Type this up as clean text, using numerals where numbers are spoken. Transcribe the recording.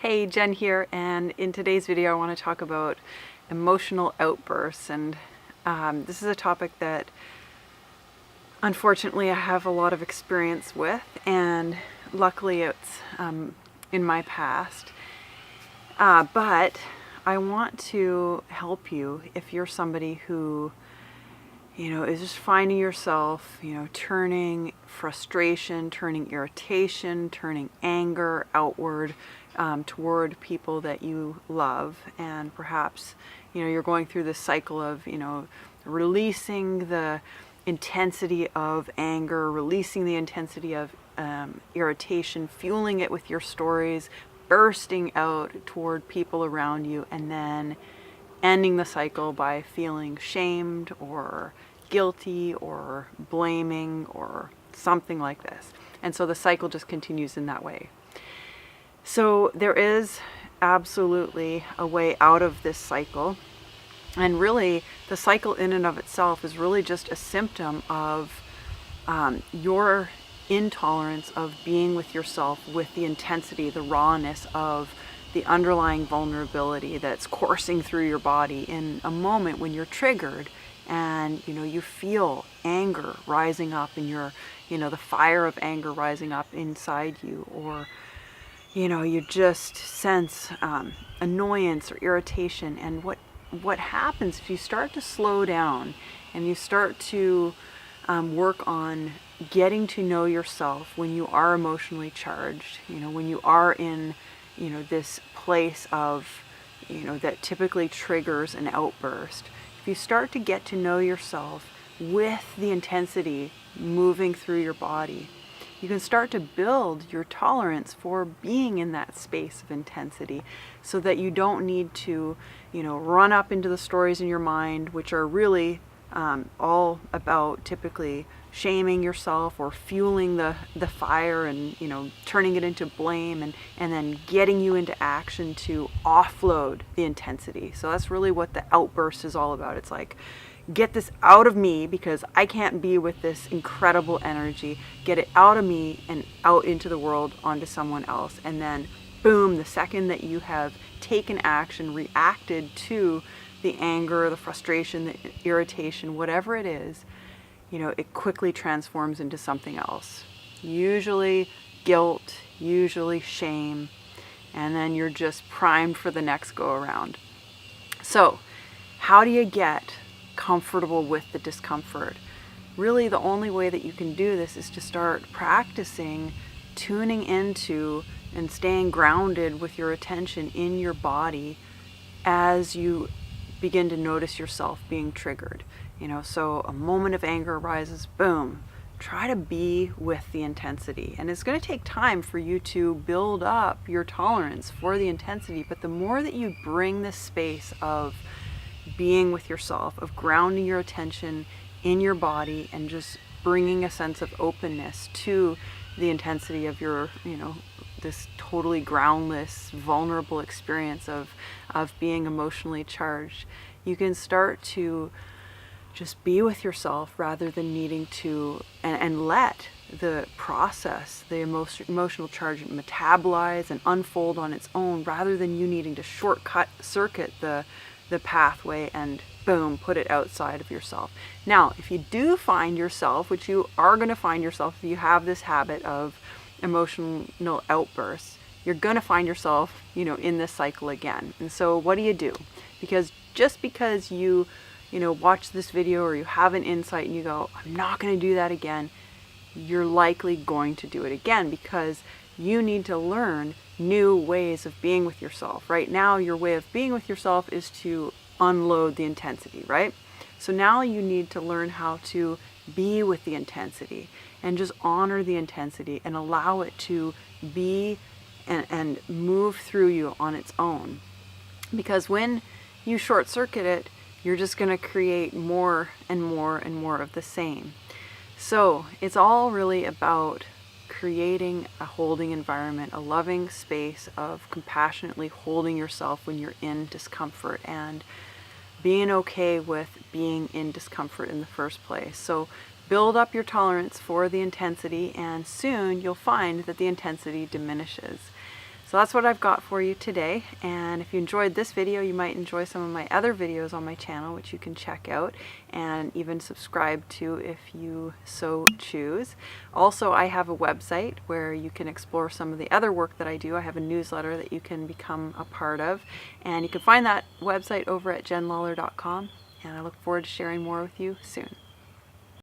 Hey, Jen here, and in today's video I want to talk about emotional outbursts, and this is a topic that unfortunately I have a lot of experience with, and luckily it's in my past, but I want to help you if you're somebody who is just finding yourself, turning frustration, turning irritation, turning anger outward toward people that you love. And perhaps, you're going through this cycle of, releasing the intensity of anger, releasing the intensity of irritation, fueling it with your stories, bursting out toward people around you, and then ending the cycle by feeling shamed or guilty or blaming or something like this. And so the cycle just continues in that way. So there is absolutely a way out of this cycle. And really, the cycle in and of itself is really just a symptom of your intolerance of being with yourself with the intensity, the rawness of the underlying vulnerability that's coursing through your body in a moment when you're triggered and you feel anger rising up in your the fire of anger rising up inside you, or you just sense annoyance or irritation. And what happens if you start to slow down and you start to work on getting to know yourself when you are emotionally charged, when you are in this place of, that typically triggers an outburst. If you start to get to know yourself with the intensity moving through your body, you can start to build your tolerance for being in that space of intensity, so that you don't need to, run up into the stories in your mind, which are really all about typically shaming yourself or fueling the fire and turning it into blame, and then getting you into action to offload the intensity. So that's really what the outburst is all about. It's like, get this out of me because I can't be with this incredible energy. Get it out of me and out into the world onto someone else. And then boom, the second that you have taken action, reacted to the anger, the frustration, the irritation, whatever it is, it quickly transforms into something else. Usually guilt, usually shame, and then you're just primed for the next go around. So, how do you get comfortable with the discomfort? Really, the only way that you can do this is to start practicing tuning into and staying grounded with your attention in your body as you begin to notice yourself being triggered. So a moment of anger arises, boom, try to be with the intensity. And it's going to take time for you to build up your tolerance for the intensity, but the more that you bring this space of being with yourself, of grounding your attention in your body and just bringing a sense of openness to the intensity of your, this totally groundless, vulnerable experience of being emotionally charged, you can start to just be with yourself rather than needing to, and let the process, the emotional charge metabolize and unfold on its own, rather than you needing to circuit the pathway and boom, put it outside of yourself. Now, if you do find yourself, which you are going to find yourself if you have this habit of emotional outbursts, you're going to find yourself, in this cycle again. And so what do? Because just because you watch this video or you have an insight and you go, I'm not going to do that again, you're likely going to do it again, because you need to learn new ways of being with yourself. Right now, your way of being with yourself is to unload the intensity, right? So now you need to learn how to be with the intensity and just honor the intensity and allow it to be and move through you on its own. Because when you short circuit it, you're just going to create more and more and more of the same. So it's all really about creating a holding environment, a loving space of compassionately holding yourself when you're in discomfort, and being okay with being in discomfort in the first place. So build up your tolerance for the intensity, and soon you'll find that the intensity diminishes. So that's what I've got for you today, and if you enjoyed this video, you might enjoy some of my other videos on my channel, which you can check out and even subscribe to if you so choose. Also, I have a website where you can explore some of the other work that I do. I have a newsletter that you can become a part of, and you can find that website over at jennlawlor.com, and I look forward to sharing more with you soon.